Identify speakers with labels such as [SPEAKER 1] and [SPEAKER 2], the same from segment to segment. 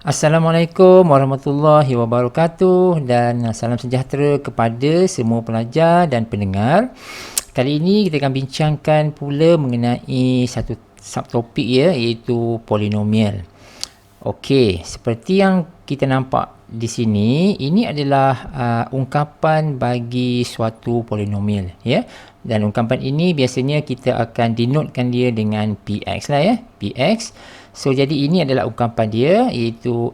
[SPEAKER 1] Assalamualaikum warahmatullahi wabarakatuh dan salam sejahtera kepada semua pelajar dan pendengar. Kali ini kita akan bincangkan pula mengenai satu subtopik ya, iaitu polinomial. Okey, seperti yang kita nampak di sini, ini adalah ungkapan bagi suatu polinomial ya. Dan ungkapan ini biasanya kita akan denotekan dia dengan px lah ya, px. So jadi ini adalah ungkapan dia, iaitu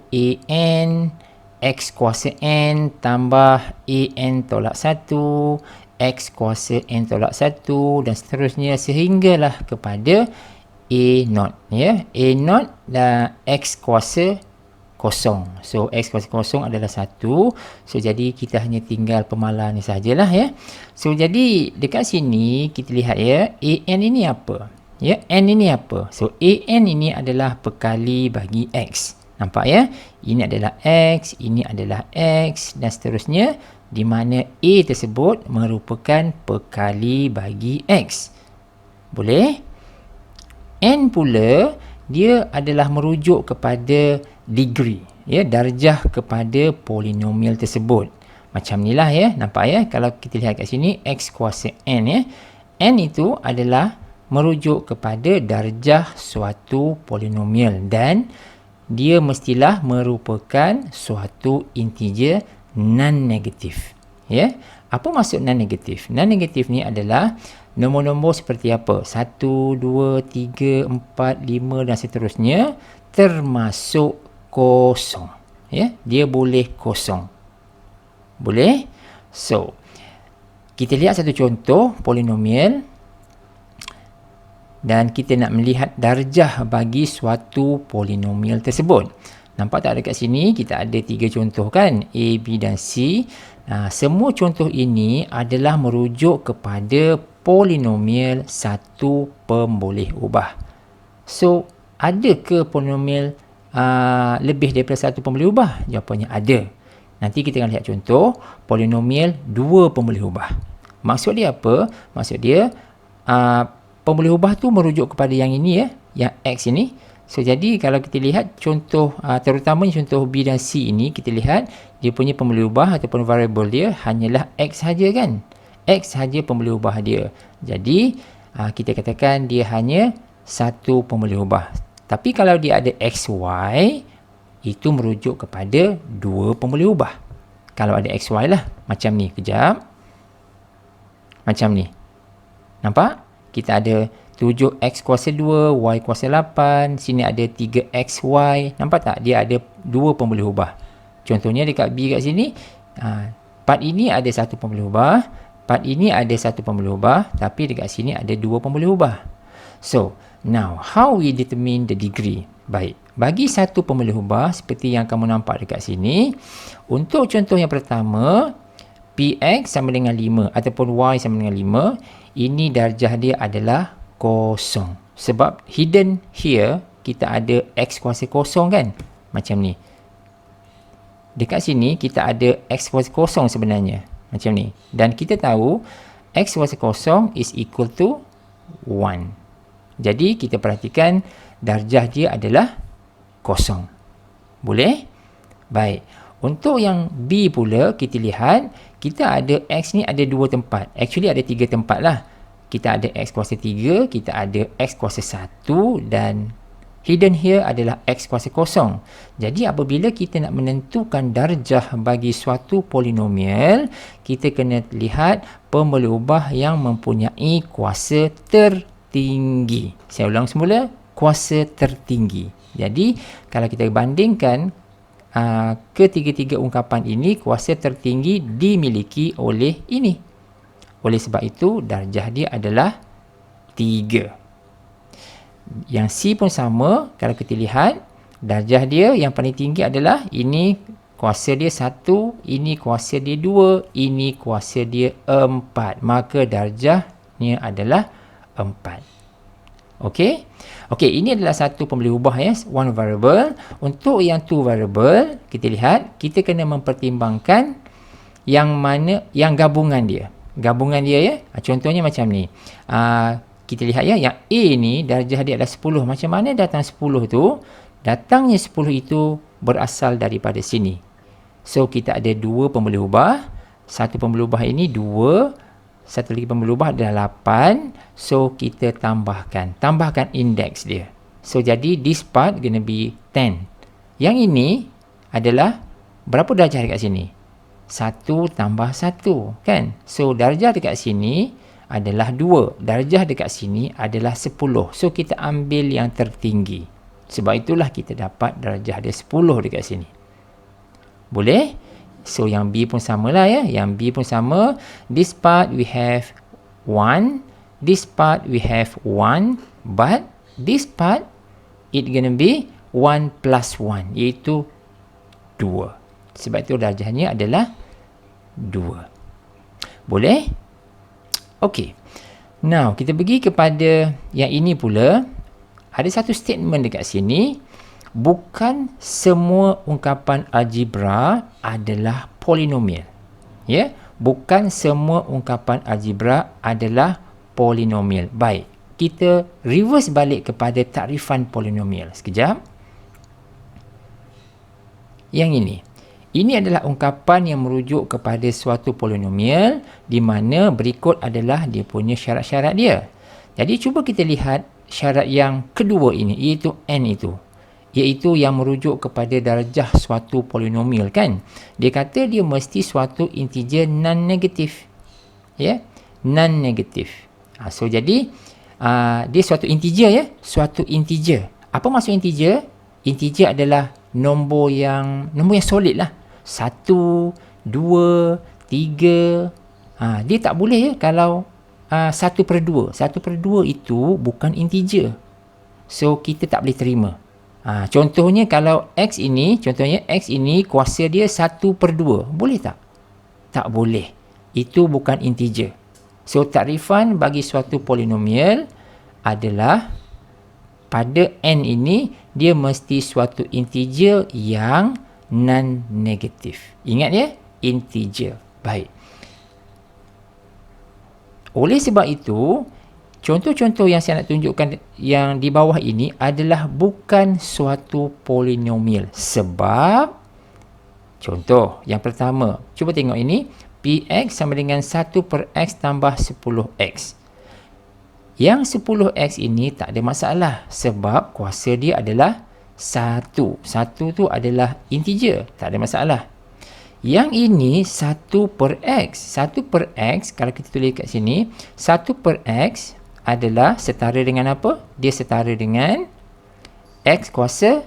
[SPEAKER 1] an x kuasa n tambah an tolak 1 x kuasa n tolak 1 dan seterusnya sehinggalah kepada a0 ya. A0 dan x kuasa kosong. So x kuasa kosong adalah 1. So jadi kita hanya tinggal pemalan ni sajalah ya. So jadi dekat sini kita lihat ya, an ini apa? Ya, n ini apa? So an ini adalah perkali bagi x. Nampak ya? Ini adalah x, ini adalah x dan seterusnya, di mana a tersebut merupakan perkali bagi x. Boleh? N pula dia adalah merujuk kepada degree, ya, darjah kepada polinomial tersebut. Macam inilah ya, nampak ya? Kalau kita lihat kat sini x kuasa n ya. N itu adalah merujuk kepada darjah suatu polinomial dan dia mestilah merupakan suatu integer non-negatif. Ya. Apa maksud non-negatif? Non-negatif ni adalah nombor-nombor seperti apa? 1, 2, 3, 4, 5 dan seterusnya termasuk kosong. Ya, dia boleh kosong. Boleh? So, kita lihat satu contoh polinomial dan kita nak melihat darjah bagi suatu polinomial tersebut. Nampak tak dekat sini kita ada 3 contoh kan? A, B dan C. Nah, semua contoh ini adalah merujuk kepada polinomial satu pemboleh ubah. So, ada ke polinomial lebih daripada satu pemboleh ubah? Jawapannya ada. Nanti kita akan lihat contoh polinomial dua pemboleh ubah. Maksud dia apa? Maksud dia pemboleh ubah tu merujuk kepada yang ini ya, yang x ini. So jadi kalau kita lihat contoh terutamanya contoh B dan C ini, kita lihat dia punya pemboleh ubah ataupun variable dia hanyalah x saja kan. X saja pemboleh ubah dia. Jadi kita katakan dia hanya satu pemboleh ubah. Tapi kalau dia ada x, y, itu merujuk kepada dua pemboleh ubah. Kalau ada x, y lah. Macam ni. Kejap. Macam ni. Nampak? Kita ada 7x kuasa 2, y kuasa 8. Sini ada 3xy. Nampak tak? Dia ada dua pemboleh ubah. Contohnya dekat B kat sini. Part ini ada satu pemboleh ubah. Part ini ada satu pemboleh ubah. Tapi dekat sini ada dua pemboleh ubah. So, now how we determine the degree? Baik. Bagi satu pemboleh ubah seperti yang kamu nampak dekat sini. Untuk contoh yang pertama, px sama dengan 5 ataupun y sama dengan 5. Ini darjah dia adalah kosong. Sebab hidden here, kita ada x kuasa kosong kan? Macam ni. Dekat sini, kita ada x kuasa kosong sebenarnya. Macam ni. Dan kita tahu, x kuasa kosong is equal to 1. Jadi, kita perhatikan darjah dia adalah kosong. Boleh? Baik. Untuk yang B pula, kita lihat, kita ada X ni ada dua tempat. Actually ada 3 tempat lah. Kita ada X kuasa 3, kita ada X kuasa 1 dan hidden here adalah X kuasa kosong. Jadi apabila kita nak menentukan darjah bagi suatu polinomial, kita kena lihat pemboleh ubah yang mempunyai kuasa tertinggi. Saya ulang semula, kuasa tertinggi. Jadi kalau kita bandingkan ketiga-tiga ungkapan ini, kuasa tertinggi dimiliki oleh ini. Oleh sebab itu, darjah dia adalah 3. Yang C pun sama. Kalau kita lihat, darjah dia yang paling tinggi adalah ini kuasa dia 1, ini kuasa dia 2, ini kuasa dia 4. Maka darjahnya adalah 4. Okey? Okey, ini adalah satu pemboleh ubah ya, one variable. Untuk yang two variable, kita lihat, kita kena mempertimbangkan yang mana, yang gabungan dia. Gabungan dia ya. Contohnya macam ni. Kita lihat ya, yang A ni darjah dia adalah 10. Macam mana datang 10 tu? Datangnya 10 itu berasal daripada sini. So kita ada dua pembuluh ubah. Satu pembuluh ubah ini 2, satu lagi pembuluh ubah adalah 8. So kita tambahkan indeks dia. So jadi this part gonna be 10. Yang ini adalah berapa darjah dekat sini? 1 tambah 1 kan? So darjah dekat sini adalah 2. Darjah dekat sini adalah 10. So kita ambil yang tertinggi. Sebab itulah kita dapat darjah dia 10 dekat sini. Boleh? So yang B pun samalah ya. Yang B pun sama. This part we have 1. This part we have 1. But this part it gonna be 1 plus 1. Iaitu 2. Sebab itu darjahnya adalah 2. Boleh? Okey. Now, kita pergi kepada yang ini pula. Ada satu statement dekat sini. Bukan semua ungkapan algebra adalah polinomial. Ya? Bukan semua ungkapan algebra adalah polinomial. Baik. Kita reverse balik kepada takrifan polinomial. Sekejap. Yang ini. Ini adalah ungkapan yang merujuk kepada suatu polinomial di mana berikut adalah dia punya syarat-syarat dia. Jadi cuba kita lihat syarat yang kedua ini, iaitu n itu. Iaitu yang merujuk kepada darjah suatu polinomial kan. Dia kata dia mesti suatu integer non-negatif. Ya, non-negatif. So jadi dia suatu integer ya, suatu integer. Apa maksud integer? Integer adalah nombor yang solid lah. 1, 2, 3. Dia tak boleh ya kalau 1/2. 1/2 itu bukan integer. So kita tak boleh terima. Contohnya kalau X ini kuasa dia 1/2. Boleh tak? Tak boleh. Itu bukan integer. So takrifan bagi suatu polinomial adalah pada n ini dia mesti suatu integer yang non-negatif. Ingat ya, integer. Baik. Oleh sebab itu, contoh-contoh yang saya nak tunjukkan yang di bawah ini adalah bukan suatu polinomial. Sebab, contoh yang pertama, cuba tengok ini, Px sama dengan 1/x tambah 10x. Yang 10x ini tak ada masalah sebab kuasa dia adalah 1. 1 tu adalah integer, tak ada masalah. Yang ini 1/x. 1/x, kalau kita tulis kat sini, 1/x adalah setara dengan apa? Dia setara dengan x kuasa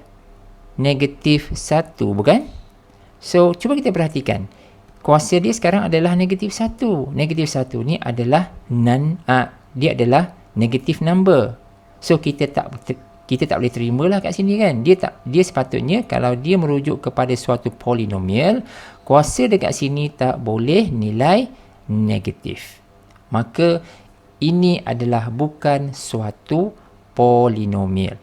[SPEAKER 1] negatif 1, bukan? So, cuba kita perhatikan. Kuasa dia sekarang adalah negatif 1. Negatif 1 ni adalah dia adalah negative number. So, kita tak boleh terimalah kat sini kan. Dia sepatutnya kalau dia merujuk kepada suatu polinomial, kuasa dekat sini tak boleh nilai negatif. Maka ini adalah bukan suatu polinomial.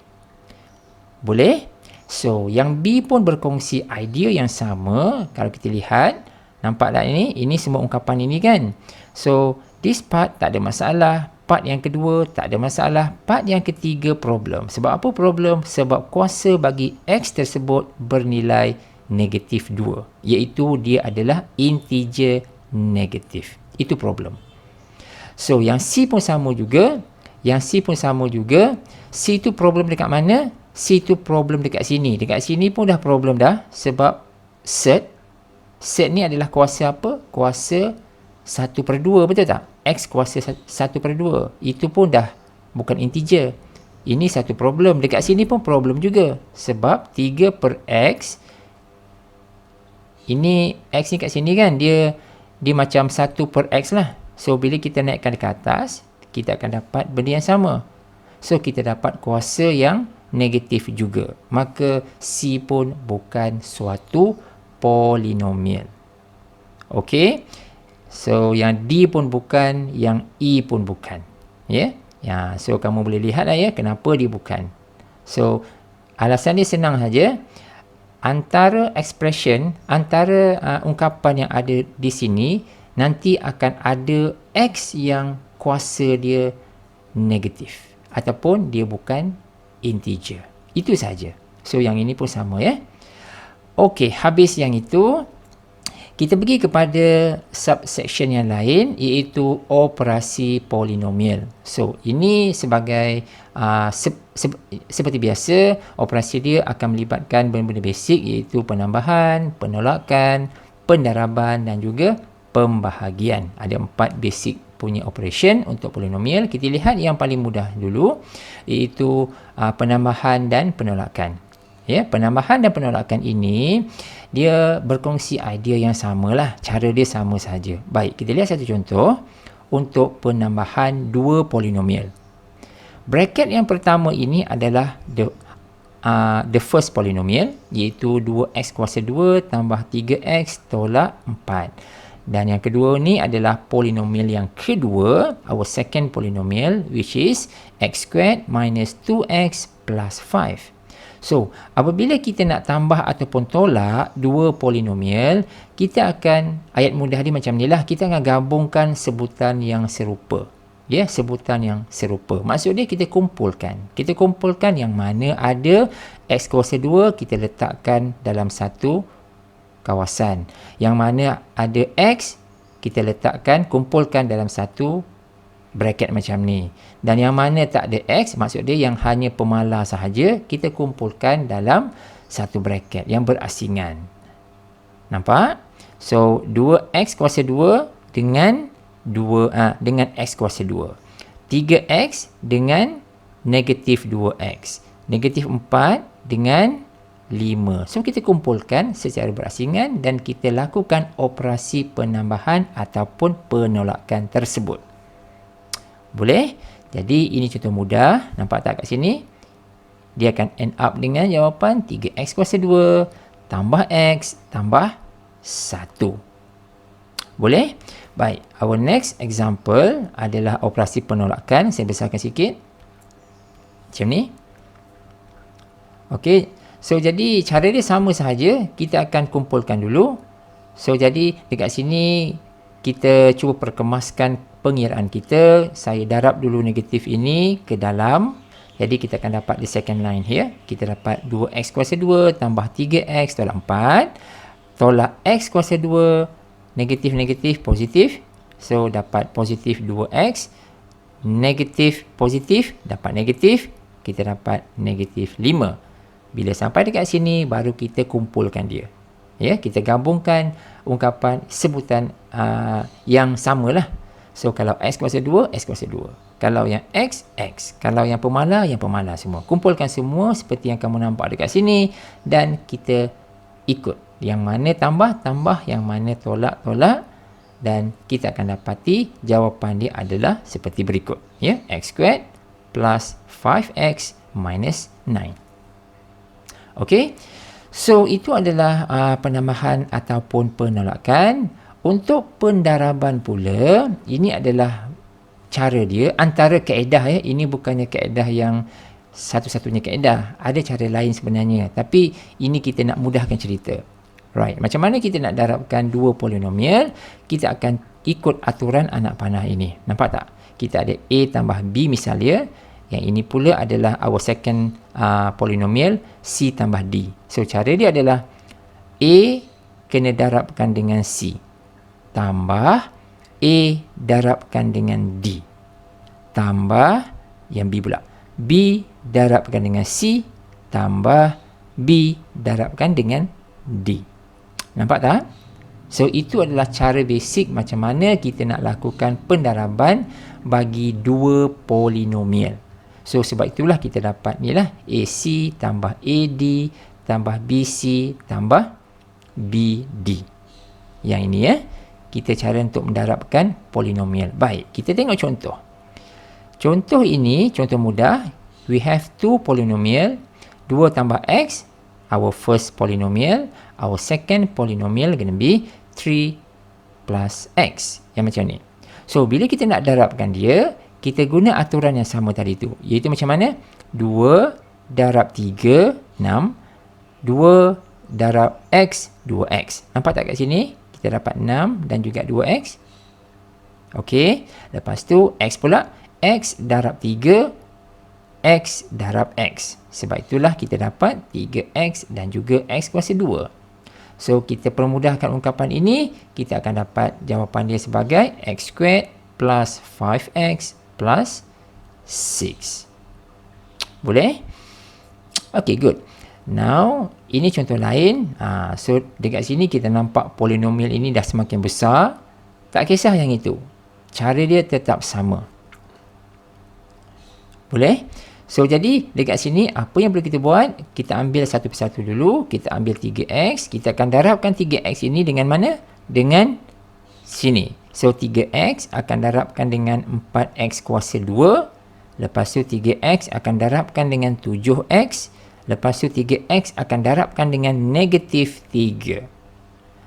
[SPEAKER 1] Boleh? So, yang B pun berkongsi idea yang sama. Kalau kita lihat, nampak tak ini? Ini semua ungkapan ini kan. So, this part tak ada masalah. Part yang kedua tak ada masalah. Part yang ketiga problem. Sebab apa problem? Sebab kuasa bagi X tersebut bernilai negatif 2. Iaitu dia adalah integer negatif. Itu problem. So, yang C pun sama juga. C tu problem dekat mana? C tu problem dekat sini. Dekat sini pun dah problem dah. Sebab set ni adalah kuasa apa? Kuasa 1/2, betul tak? X kuasa 1/2. Itu pun dah bukan integer. Ini satu problem. Dekat sini pun problem juga. Sebab 3/x. Ini X ni kat sini kan. Dia macam 1/x lah. So, bila kita naikkan ke atas, kita akan dapat benda yang sama. So, kita dapat kuasa yang negatif juga. Maka, C pun bukan suatu polinomial. Okey. So, yang D pun bukan, yang E pun bukan. Ya? Yeah? So, kamu boleh lihat lah ya, kenapa dia bukan. So, alasan dia senang saja. Antara expression, antara ungkapan yang ada di sini, nanti akan ada X yang kuasa dia negatif. Ataupun dia bukan integer. Itu saja. So, yang ini pun sama ya. Okey, habis yang itu, kita pergi kepada subsection yang lain, iaitu operasi polinomial. So, ini sebagai seperti biasa, operasi dia akan melibatkan benda-benda basic, iaitu penambahan, penolakan, pendaraban dan juga pembahagian. Ada 4 basic punya operation untuk polinomial. Kita lihat yang paling mudah dulu, iaitu penambahan dan penolakan. Ya, penambahan dan penolakan ini dia berkongsi idea yang samalah, cara dia sama saja. Baik, kita lihat satu contoh untuk penambahan dua polinomial. Bracket yang pertama ini adalah the first polynomial, iaitu 2x kuasa 2 tambah 3x tolak 4. Dan yang kedua ni adalah polinomial yang kedua, our second polynomial, which is x squared minus 2x plus 5. So, apabila kita nak tambah ataupun tolak dua polinomial, kita akan, ayat mudah dia macam ni lah, kita akan gabungkan sebutan yang serupa. Ya, sebutan yang serupa. Maksud dia kita kumpulkan. Kita kumpulkan yang mana ada x kuasa 2, kita letakkan dalam satu kawasan. Yang mana ada x, kita letakkan, kumpulkan dalam satu bracket macam ni. Dan yang mana tak ada x, maksud dia yang hanya pemalar sahaja, kita kumpulkan dalam satu bracket yang berasingan. Nampak? So, 2x kuasa 2 dengan dengan x kuasa 2. 3x dengan negatif 2x. Negatif 4 dengan 5. So, kita kumpulkan secara berasingan dan kita lakukan operasi penambahan ataupun penolakan tersebut. Boleh? Jadi, ini contoh mudah. Nampak tak kat sini? Dia akan end up dengan jawapan 3x kuasa 2 tambah x tambah 1. Boleh? Baik. Our next example adalah operasi penolakan. Saya besarkan sikit. Macam ni. Okey. So, jadi cara dia sama sahaja. Kita akan kumpulkan dulu. So, jadi dekat sini kita cuba perkemaskan pengiraan kita. Saya darab dulu negatif ini ke dalam. Jadi kita akan dapat the second line here. Kita dapat 2x kuasa 2 tambah 3x tolak 4. Tolak x kuasa 2. Negatif-negatif positif. So dapat positif 2x. Negatif positif dapat negatif. Kita dapat negatif 5. Bila sampai dekat sini baru kita kumpulkan dia. Ya, kita gabungkan ungkapan sebutan yang samalah. So, kalau x kuasa 2, x kuasa 2. Kalau yang x, x. Kalau yang pemalar semua. Kumpulkan semua seperti yang kamu nampak dekat sini. Dan kita ikut. Yang mana tambah, yang mana tolak. Dan kita akan dapati jawapan dia adalah seperti berikut. Ya, x squared plus 5x minus 9. Okey. So, itu adalah penambahan ataupun penolakan. Untuk pendaraban pula, ini adalah cara dia antara kaedah ya. Ini bukannya kaedah yang satu-satunya kaedah. Ada cara lain sebenarnya. Tapi ini kita nak mudahkan cerita. Right. Macam mana kita nak darabkan dua polinomial? Kita akan ikut aturan anak panah ini. Nampak tak? Kita ada A tambah B misalnya. Yang ini pula adalah our second polinomial C tambah D. So, cara dia adalah A kena darabkan dengan C. Tambah A darabkan dengan D. Tambah yang B pula. B darabkan dengan C. Tambah B darabkan dengan D. Nampak tak? So, itu adalah cara basic macam mana kita nak lakukan pendaraban bagi dua polinomial. So, sebab itulah kita dapat ni lah. AC tambah AD tambah BC tambah BD. Yang ini ya. Kita cara untuk mendarabkan polinomial. Baik, kita tengok contoh. Contoh ini, contoh mudah. We have two polynomial. 2 tambah x, our first polynomial. Our second polynomial going to be 3 plus x. Yang macam ni. So, bila kita nak darabkan dia, kita guna aturan yang sama tadi tu. Iaitu macam mana? 2 darab 3, 6. 2 darab x, 2x. Nampak tak kat sini? Kita dapat 6 dan juga 2x. Okey. Lepas tu, x pula. X darab 3. X darab x. Sebab itulah kita dapat 3x dan juga x kuasa 2. So, kita permudahkan ungkapan ini, kita akan dapat jawapan dia sebagai x squared plus 5x plus 6. Boleh? Okay, good. Now, ini contoh lain. So, dekat sini kita nampak polinomial ini dah semakin besar. Tak kisah yang itu. Cara dia tetap sama. Boleh? So, jadi dekat sini apa yang perlu kita buat? Kita ambil satu persatu dulu. Kita ambil 3x. Kita akan darabkan 3x ini dengan mana? Dengan sini. So, 3x akan darabkan dengan 4x kuasa 2. Lepas tu 3x akan darabkan dengan 7x. Lepas tu 3x akan darabkan dengan negatif 3.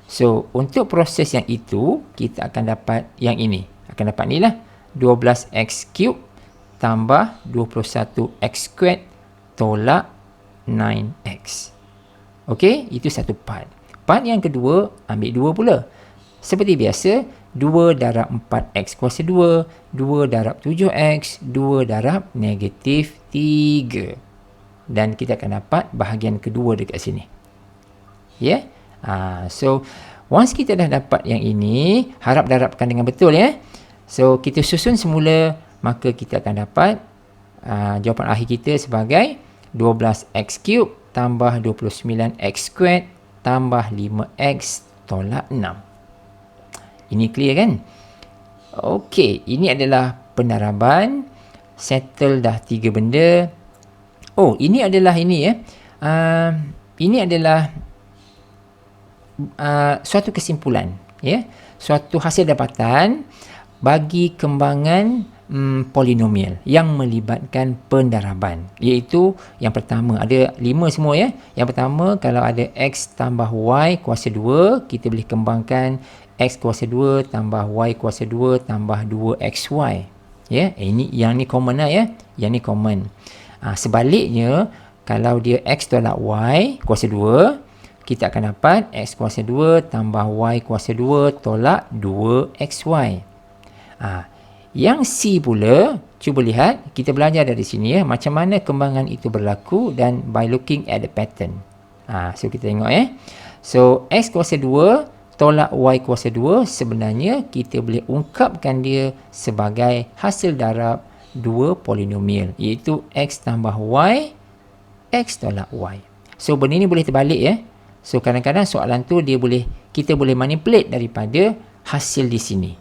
[SPEAKER 1] So, untuk proses yang itu, kita akan dapat yang ini. Akan dapat ni lah. 12x cube tambah 21x squared tolak 9x. Okey, itu satu part. Part yang kedua, ambil 2 pula. Seperti biasa, 2 darab 4x kuasa 2, 2 darab 7x, 2 darab negatif 3. Dan kita akan dapat bahagian kedua dekat sini. Ya? Yeah? So, once kita dah dapat yang ini, harap darabkan dengan betul ya. So, kita susun semula, maka kita akan dapat jawapan akhir kita sebagai 12x cube tambah 29x squared tambah 5x tolak 6. Ini clear kan? Okey, ini adalah penaraban. Settle dah 3 benda. Oh, ini adalah ini ya. Ini adalah suatu kesimpulan ya. Suatu hasil dapatan bagi kembangan polinomial yang melibatkan pendaraban, iaitu yang pertama ada 5 semua ya. Yang pertama, kalau ada x tambah y kuasa 2, kita boleh kembangkan x kuasa 2 tambah y kuasa 2 tambah 2xy ya. Ini yang ni common lah ya. Yang ni common. Sebaliknya, kalau dia x tolak y kuasa 2, kita akan dapat x kuasa 2 tambah y kuasa 2 tolak 2xy. Yang C pula, cuba lihat, kita belajar dari sini ya, macam mana kembangan itu berlaku dan by looking at the pattern. So kita tengok ya. So x kuasa 2 tolak y kuasa 2, sebenarnya kita boleh ungkapkan dia sebagai hasil darab dua polinomial, iaitu x tambah y, x tolak y. So benda ni boleh terbalik ya. So kadang-kadang soalan tu kita boleh manipulate daripada hasil di sini.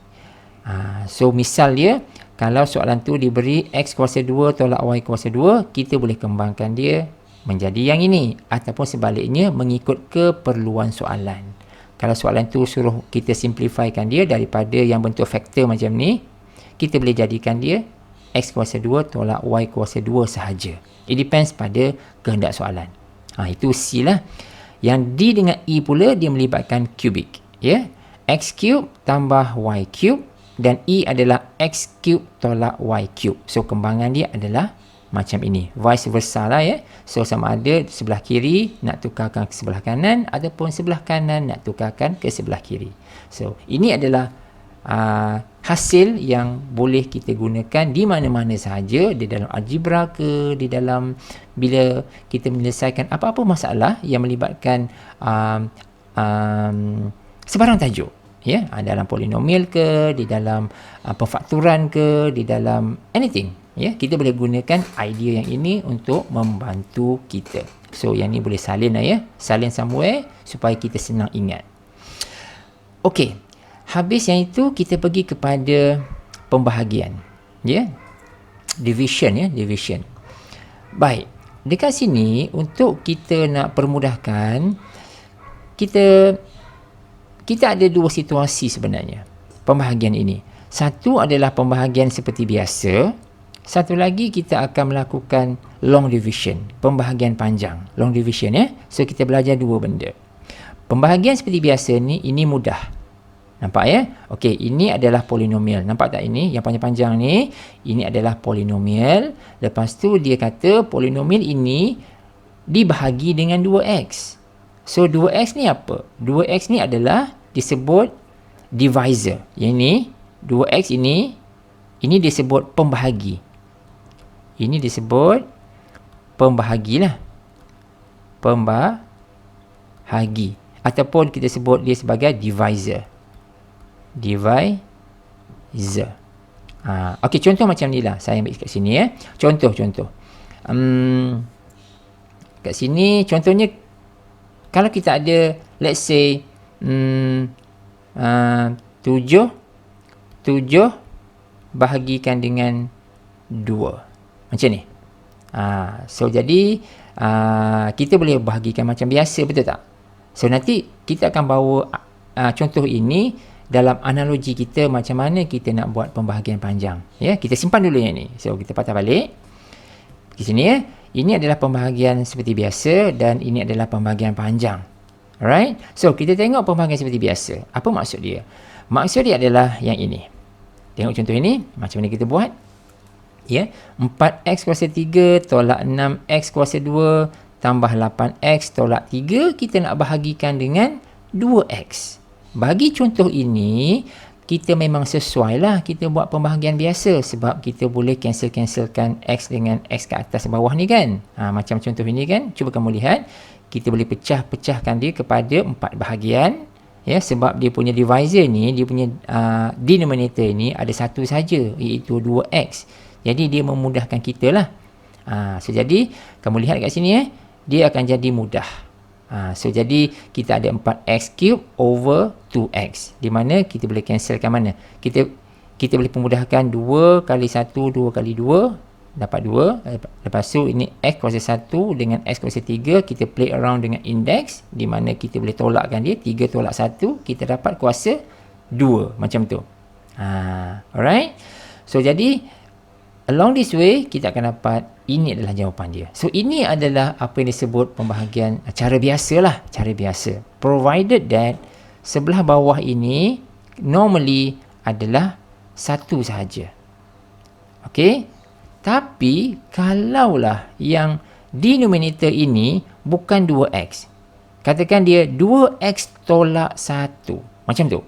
[SPEAKER 1] So misal dia, kalau soalan tu diberi x kuasa 2 tolak y kuasa 2, kita boleh kembangkan dia menjadi yang ini, ataupun sebaliknya mengikut keperluan soalan. Kalau soalan tu suruh kita simplifykan dia daripada yang bentuk faktor macam ni, kita boleh jadikan dia x kuasa 2 tolak y kuasa 2 sahaja. It depends pada kehendak soalan. Itu C lah. Yang D dengan E pula dia melibatkan cubic ya. X cube tambah y cube, dan E adalah x cube tolak y cube. So kembangan dia adalah macam ini, vice versa lah ya. So sama ada sebelah kiri nak tukarkan ke sebelah kanan, ataupun sebelah kanan nak tukarkan ke sebelah kiri. So ini adalah hasil yang boleh kita gunakan di mana-mana sahaja, di dalam algebra ke, di dalam bila kita menyelesaikan apa-apa masalah yang melibatkan sebarang tajuk ya, dalam polinomial ke, di dalam perfakturan ke, di dalam anything ya, kita boleh gunakan idea yang ini untuk membantu kita. So yang ni boleh salin lah ya, salin somewhere supaya kita senang ingat. Okey, habis yang itu kita pergi kepada pembahagian ya, division ya, division. Baik, dekat sini untuk kita nak permudahkan, kita ada dua situasi sebenarnya pembahagian ini. Satu adalah pembahagian seperti biasa. Satu lagi kita akan melakukan long division, pembahagian panjang, long division ya. So kita belajar dua benda. Pembahagian seperti biasa ni, ini mudah. Nampak ya? Okey, ini adalah polinomial. Nampak tak ini? Yang panjang-panjang ni, ini adalah polinomial. Lepas tu dia kata polinomial ini dibahagi dengan 2x. So 2x ni apa? 2x ni adalah disebut divisor. Yang ni 2x ini disebut pembahagi. Ini disebut pembahagi lah. Pembahagi. ataupun kita sebut dia sebagai divisor. Divisor. Okey, contoh macam ni lah. Saya ambil kat sini ya. Contoh. Kat sini contohnya, kalau kita ada, let's say 7 bahagikan dengan 2. Macam ni. So jadi kita boleh bahagikan macam biasa, betul tak? So nanti kita akan bawa contoh ini dalam analogi kita macam mana kita nak buat pembahagian panjang. Ya, kita simpan dulu yang ni. So kita patah balik di sini ya. Ini adalah pembahagian seperti biasa dan ini adalah pembahagian panjang. Alright? So kita tengok pembahagian seperti biasa. Apa maksud dia? Maksud dia adalah yang ini. Tengok contoh ini, macam mana kita buat. Ya, 4x kuasa 3 tolak 6x kuasa 2 tambah 8x tolak 3, kita nak bahagikan dengan 2x. Bagi contoh ini, kita memang sesuai lah kita buat pembahagian biasa sebab kita boleh cancelkan x dengan x ke atas bawah ni kan. Macam contoh ini kan, cuba kamu lihat, kita boleh pecahkan dia kepada 4 bahagian. Ya, sebab dia punya divisor ni, dia punya denominator ni ada satu saja, iaitu 2x. Jadi dia memudahkan kita lah. So jadi kamu lihat kat sini dia akan jadi mudah. So jadi kita ada 4x³ over 2x, di mana kita boleh cancelkan mana. Kita boleh pemudahkan 2 kali 1, 2 kali 2 dapat 2. Lepas tu ini x kuasa 1 dengan x kuasa 3, kita play around dengan index, di mana kita boleh tolakkan dia. 3 tolak 1, kita dapat kuasa 2, macam tu. Alright. So jadi along this way kita akan dapat ini adalah jawapan dia. So ini adalah apa yang disebut pembahagian cara biasa lah, cara biasa. Provided that sebelah bawah ini normally adalah satu sahaja. Okey. Tapi kalaulah yang denominator ini bukan 2x. Katakan dia 2x tolak 1. Macam tu.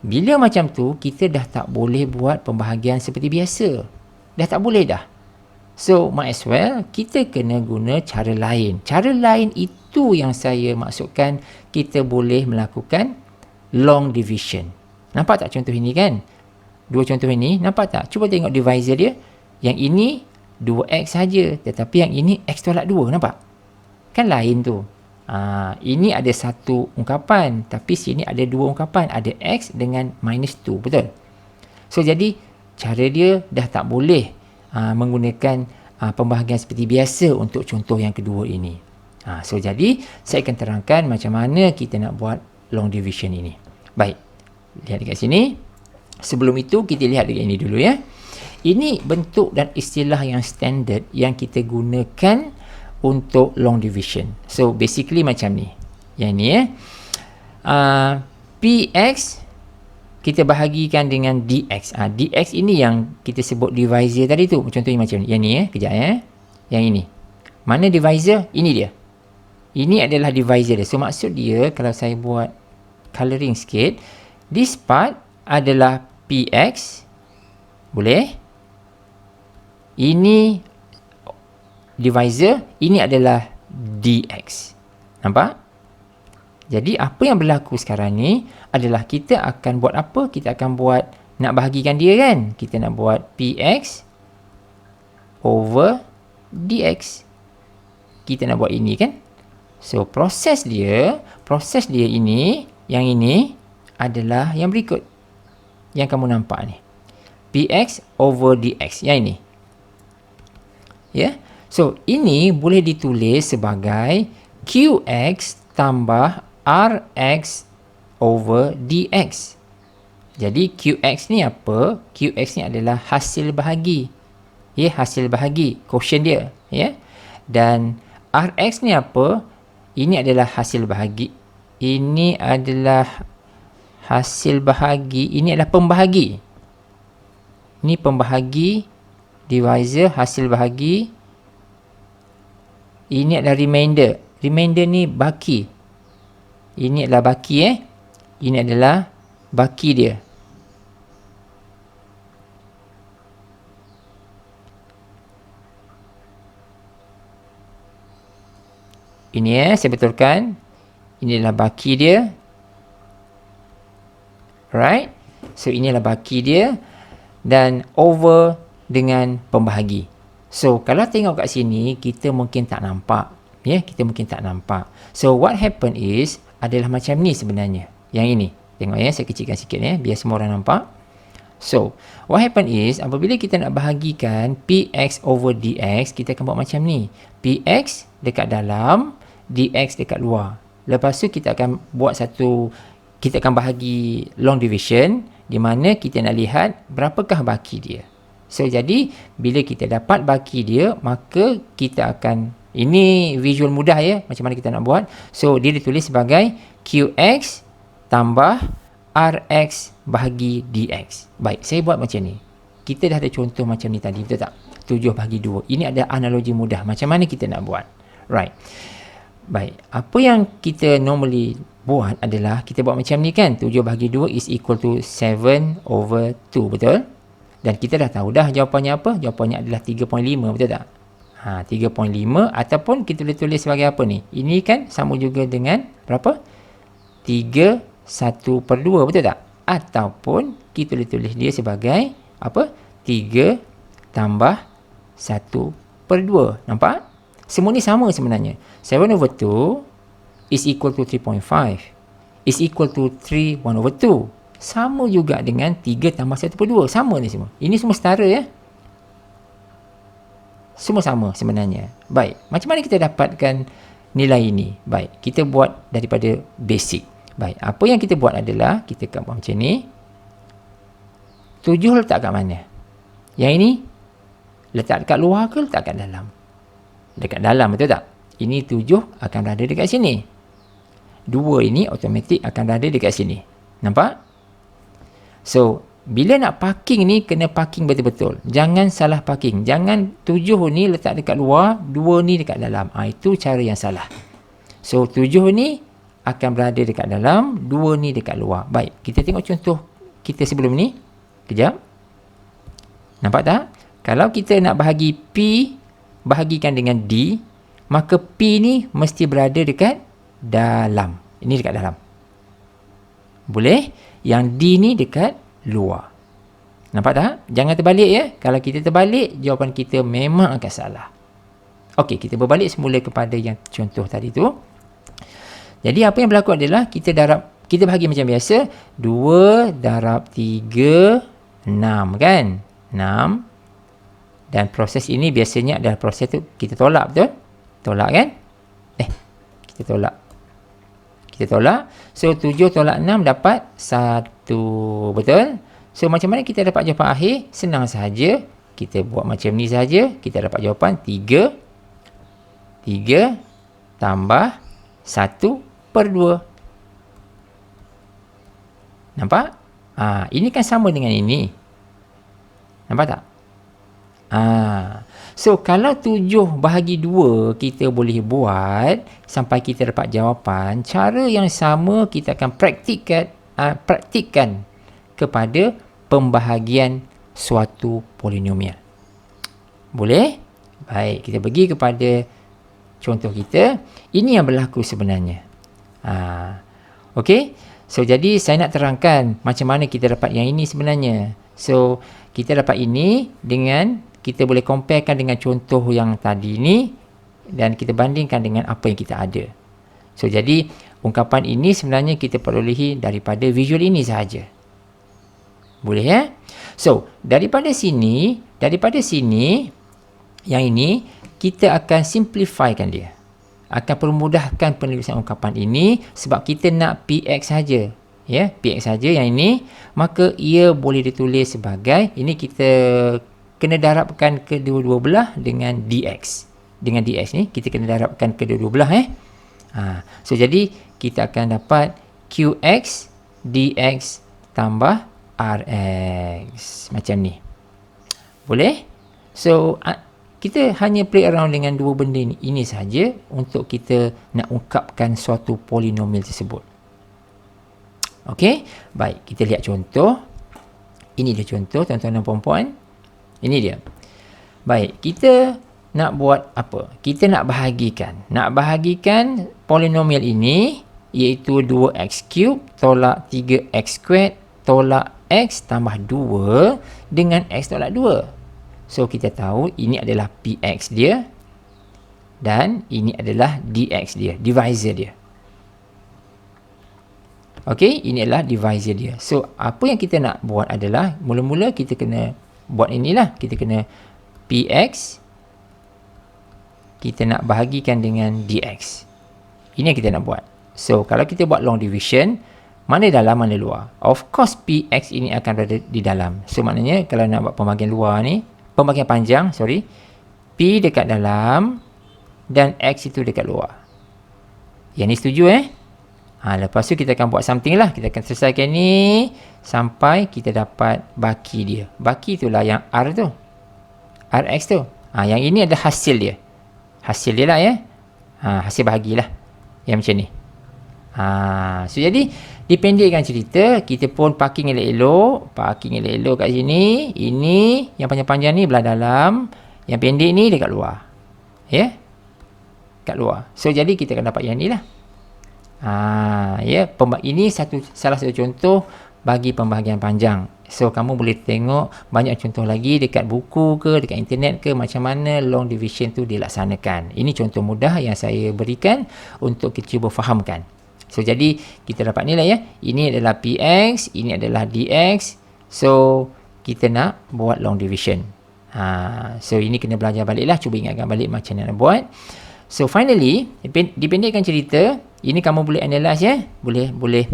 [SPEAKER 1] Bila macam tu, kita dah tak boleh buat pembahagian seperti biasa. Dah tak boleh dah. So, might as well kita kena guna cara lain. Cara lain itu yang saya maksudkan kita boleh melakukan long division. Nampak tak contoh ini kan? Dua contoh ini, nampak tak? Cuba tengok divisor dia. Yang ini 2x saja, tetapi yang ini x tolak 2, nampak? Kan lain tu. Ini ada satu ungkapan, tapi sini ada dua ungkapan. Ada x dengan minus 2, betul? So, jadi cara dia dah tak boleh menggunakan pembahagian seperti biasa untuk contoh yang kedua ini. So jadi saya akan terangkan macam mana kita nak buat long division ini. Baik, lihat dekat sini. Sebelum itu kita lihat dekat ini dulu ya. Ini bentuk dan istilah yang standard yang kita gunakan untuk long division. So basically macam ni. Yang ni px kita bahagikan dengan dx. Dx ini yang kita sebut divisor tadi tu. Contohnya macam ni. Yang ni kejap Yang ini. Mana divisor? Ini dia. Ini adalah divisor dia. So maksud dia, kalau saya buat colouring sikit, this part adalah px. Boleh? Ini divisor. Ini adalah dx. Nampak? Jadi apa yang berlaku sekarang ni adalah kita akan buat apa? Kita akan buat, nak bahagikan dia kan? Kita nak buat px over dx. Kita nak buat ini kan? So proses dia ini, yang ini adalah yang berikut. Yang kamu nampak ni. Px over dx. Yang ini. Ya. So ini boleh ditulis sebagai qx tambah Rx over dx. Jadi Qx ni apa? Qx ni adalah hasil bahagi. Ya, hasil bahagi, quotient dia, ya. Dan Rx ni apa? Ini adalah hasil bahagi. Ini adalah hasil bahagi, ini adalah pembahagi. Ini pembahagi, divisor, hasil bahagi. Ini adalah remainder. Remainder ni baki. Ini adalah baki Ini adalah baki dia. Ini saya betulkan. inilah baki dia. Right? So, inilah baki dia. Dan over dengan pembahagi. So, kalau tengok kat sini, kita mungkin tak nampak. Kita mungkin tak nampak. So, what happen is, adalah macam ni sebenarnya. Yang ini. Tengok saya kecilkan sikit biar semua orang nampak. So, what happen is, apabila kita nak bahagikan PX over DX, kita akan buat macam ni. PX dekat dalam, DX dekat luar. Lepas tu, kita akan buat kita akan bahagi long division, di mana kita nak lihat berapakah baki dia. So, jadi, bila kita dapat baki dia, maka kita akan, ini visual mudah macam mana kita nak buat. So, dia ditulis sebagai QX tambah RX bahagi DX. Baik, saya buat macam ni. Kita dah ada contoh macam ni tadi, betul tak? 7 bahagi 2. Ini ada analogi mudah. Macam mana kita nak buat? Right. Baik, apa yang kita normally buat adalah kita buat macam ni kan. 7 bahagi 2 is equal to 7 over 2, betul? Dan kita dah tahu dah jawapannya apa? Jawapannya adalah 3.5, betul tak? 3.5 ataupun kita boleh tulis sebagai apa ni? Ini kan sama juga dengan berapa? 3 1/2, betul tak? Ataupun kita boleh tulis dia sebagai apa? 3 tambah 1/2. Nampak? Semua ni sama sebenarnya. 7 over 2 is equal to 3.5. Is equal to 3 1 over 2. Sama juga dengan 3 tambah 1/2. Sama ni semua. Ini semua setara Semua sama sebenarnya. Baik. Macam mana kita dapatkan nilai ini? Baik. Kita buat daripada basic. Baik. Apa yang kita buat adalah, kita akan buat macam ni. 7 letak kat mana? Yang ini, letak dekat luar ke letak kat dalam? Dekat dalam, betul tak? Ini 7 akan berada dekat sini. 2 ini automatik akan berada dekat sini. Nampak? So, bila nak parking ni, kena parking betul-betul. Jangan salah parking. Jangan 7 ni letak dekat luar, 2 ni dekat dalam. Itu cara yang salah. So, 7 ni akan berada dekat dalam, 2 ni dekat luar. Baik, kita tengok contoh kita sebelum ni. Kejap. Nampak tak? Kalau kita nak bahagi P, bahagikan dengan D, maka P ni mesti berada dekat dalam. Ini dekat dalam. Boleh? Yang D ni dekat luar. Nampak tak? Jangan terbalik Kalau kita terbalik, jawapan kita memang akan salah. Okey, kita berbalik semula kepada yang contoh tadi tu. Jadi apa yang berlaku adalah kita bahagi macam biasa. 2 darab 3, 6 kan? 6. Dan proses ini biasanya adalah proses tu kita tolak, betul? Tolak kan? Kita tolak. So, 7 tolak 6 dapat 1. Betul? So, macam mana kita dapat jawapan akhir? Senang sahaja. Kita buat macam ni sahaja. Kita dapat jawapan 3 tambah 1/2. Nampak? Ini kan sama dengan ini. Nampak tak? So, kalau 7 bahagi 2 kita boleh buat sampai kita dapat jawapan, cara yang sama kita akan praktikkan kepada pembahagian suatu polinomial. Boleh? Baik, kita pergi kepada contoh kita. Ini yang berlaku sebenarnya. Okey? So, jadi saya nak terangkan macam mana kita dapat yang ini sebenarnya. So, kita dapat ini dengan, kita boleh comparekan dengan contoh yang tadi ni dan kita bandingkan dengan apa yang kita ada. So, jadi ungkapan ini sebenarnya kita perolehi daripada visual ini sahaja. Boleh So, daripada sini yang ini kita akan simplifykan dia. Akan permudahkan penulisan ungkapan ini sebab kita nak PX saja. PX saja yang ini, maka ia boleh ditulis sebagai, ini kita kena darabkan kedua-dua belah dengan DX. Dengan DX ni, kita kena darabkan kedua-dua belah. So, jadi kita akan dapat QX DX tambah RX. Macam ni. Boleh? So, kita hanya play around dengan dua benda ini saja untuk kita nak ungkapkan suatu polinomial tersebut. Okey? Baik, kita lihat contoh. Ini dia contoh, tuan-tuan dan puan-puan. Ini dia. Baik, kita nak buat apa? Kita nak bahagikan. Nak bahagikan polinomial ini iaitu 2x³ tolak 3x² tolak x tambah 2 dengan x tolak 2. So kita tahu ini adalah px dia dan ini adalah dx dia, divisor dia. Okey, ini adalah divisor dia. So apa yang kita nak buat adalah mula-mula kita kena buat inilah, kita kena px kita nak bahagikan dengan dx. Ini yang kita nak buat. So kalau kita buat long division, mana dalam mana luar? Of course px ini akan berada di dalam. So maknanya kalau nak buat pembahagian luar ni, pembahagian panjang, sorry, p dekat dalam dan x itu dekat luar. Yang ni setuju lepas tu kita akan buat something lah. Kita akan selesaikan ni sampai kita dapat baki dia. Baki itulah yang r tu, rx tu. Yang ini ada hasil dia. Hasil dia lah hasil bahagilah. Yang macam ni. So jadi dipendekkan cerita, kita pun parking elok-elok. Parking elok-elok kat sini. Ini yang panjang-panjang ni belah dalam, yang pendek ni dekat luar. Kat luar. So jadi kita akan dapat yang ni lah. Ini salah satu contoh bagi pembahagian panjang. So kamu boleh tengok banyak contoh lagi dekat buku ke, dekat internet ke, macam mana long division tu dilaksanakan. Ini contoh mudah yang saya berikan untuk kita cuba fahamkan. So jadi kita dapat nilai ini adalah px, ini adalah dx. So kita nak buat long division. So ini kena belajar balik lah, cuba ingatkan balik macam mana nak buat. So finally, dipendekkan cerita, ini kamu boleh analyse boleh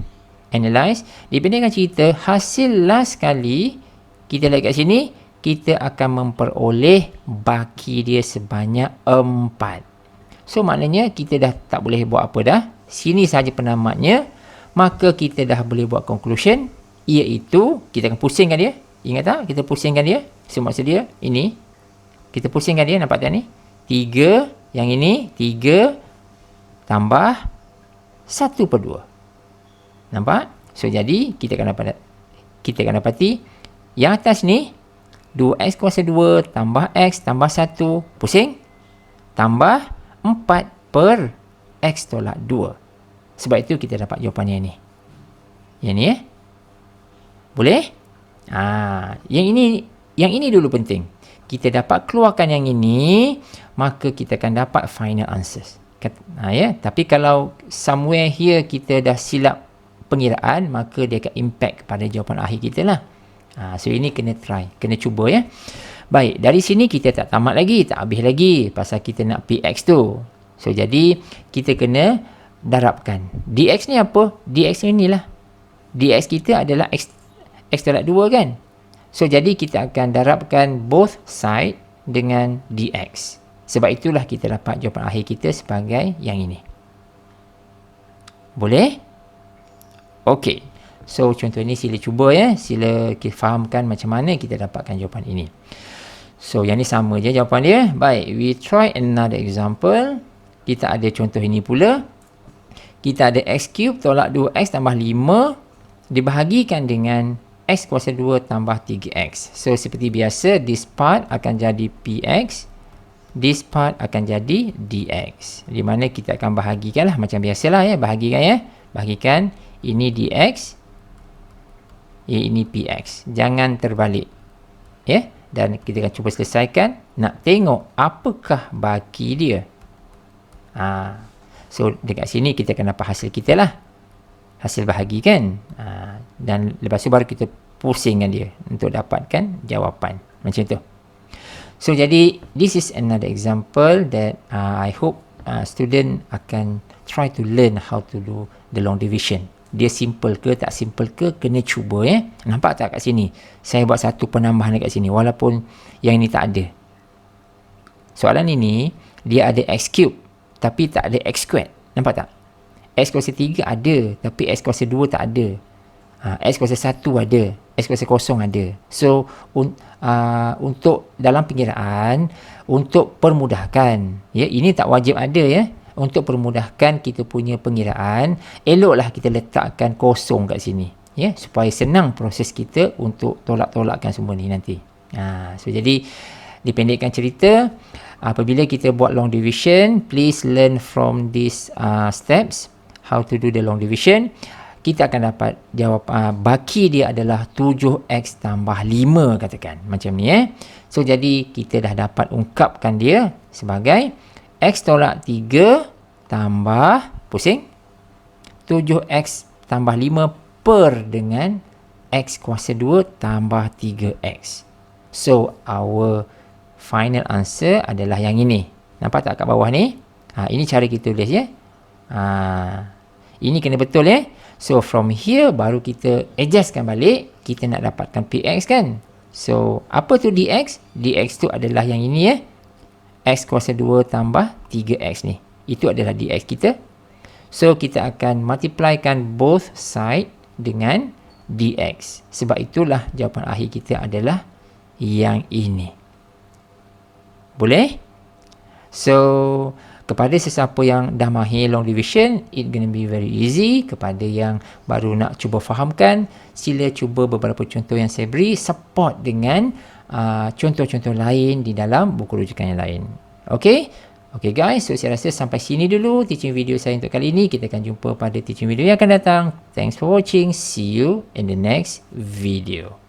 [SPEAKER 1] analyse. Dipendekkan cerita, hasil last kali kita lihat kat sini, kita akan memperoleh baki dia sebanyak 4. So maknanya kita dah tak boleh buat apa dah. Sini saja penamatnya. Maka kita dah boleh buat conclusion, iaitu kita akan pusingkan dia. Ingat tak? Kita pusingkan dia. So maksud dia ini, kita pusingkan dia, nampak tak ni? 3, yang ini 3 tambah 1/2. Nampak? So jadi kita akan dapati yang atas ni 2x kuasa 2 tambah x tambah 1 pusing tambah 4/x tolak 2. Sebab itu kita dapat jawapan yang ni. Yang ni boleh? Yang ini dulu penting. Kita dapat keluarkan yang ini, maka kita akan dapat final answers. Tapi kalau somewhere here kita dah silap pengiraan, maka dia akan impact pada jawapan akhir kita lah. So ini kena try, kena cuba Baik, dari sini kita tak tamat lagi, tak habis lagi pasal kita nak px tu. So jadi kita kena darabkan. Dx ni apa? Dx ni inilah. Dx kita adalah x tolak 2 kan? So jadi kita akan darabkan both side dengan dx. Sebab itulah kita dapat jawapan akhir kita sebagai yang ini. Boleh? Okey. So contoh ini sila cuba sila kita fahamkan macam mana kita dapatkan jawapan ini. So yang ni sama je jawapan dia. Baik, we try another example. Kita ada contoh ini pula. Kita ada x³ tolak 2x tambah 5 dibahagikan dengan x kuasa 2 tambah 3x. So seperti biasa, this part akan jadi px, this part akan jadi dx. Di mana kita akan bahagikan lah macam biasalah bahagikan bahagikan ini dx, ini px. Jangan terbalik. Dan kita akan cuba selesaikan, nak tengok apakah baki dia. So dekat sini kita akan dapat hasil kita lah. Hasil bahagi kan. Dan lepas tu baru kita pusingkan dia untuk dapatkan jawapan. Macam tu. So jadi this is another example that I hope student akan try to learn how to do the long division. Dia simple ke tak simple ke, kena cuba Nampak tak kat sini? Saya buat satu penambahan dekat sini walaupun yang ini tak ada. Soalan ini dia ada x³ tapi tak ada x². Nampak tak? X kuasa 3 ada tapi x kuasa 2 tak ada. X kuasa 1 ada, x kuasa kosong ada. So untuk dalam pengiraan, untuk permudahkan, ini tak wajib ada untuk permudahkan kita punya pengiraan, eloklah kita letakkan kosong kat sini supaya senang proses kita untuk tolak-tolakkan semua ni nanti. So jadi dipendekkan cerita, apabila kita buat long division, please learn from these steps. how to do the long division, kita akan dapat jawab baki dia adalah 7x tambah 5 katakan. Macam ni So jadi kita dah dapat ungkapkan dia sebagai x tolak 3 tambah pusing 7x tambah 5 per dengan x kuasa 2 tambah 3x. So our final answer adalah yang ini. Nampak tak kat bawah ni? Ini cara kita tulis ini kena betul So from here baru kita adjustkan balik, kita nak dapatkan px kan. So apa tu dx? Dx tu adalah yang ini x kuasa 2 tambah 3x ni. Itu adalah dx kita. So kita akan multiplykan both side dengan dx. Sebab itulah jawapan akhir kita adalah yang ini. Boleh? So kepada sesiapa yang dah mahir long division, it gonna be very easy. Kepada yang baru nak cuba fahamkan, sila cuba beberapa contoh yang saya beri, support dengan contoh-contoh lain di dalam buku rujukan yang lain. Okay guys, so saya rasa sampai sini dulu teaching video saya untuk kali ini. Kita akan jumpa pada teaching video yang akan datang. Thanks for watching. See you in the next video.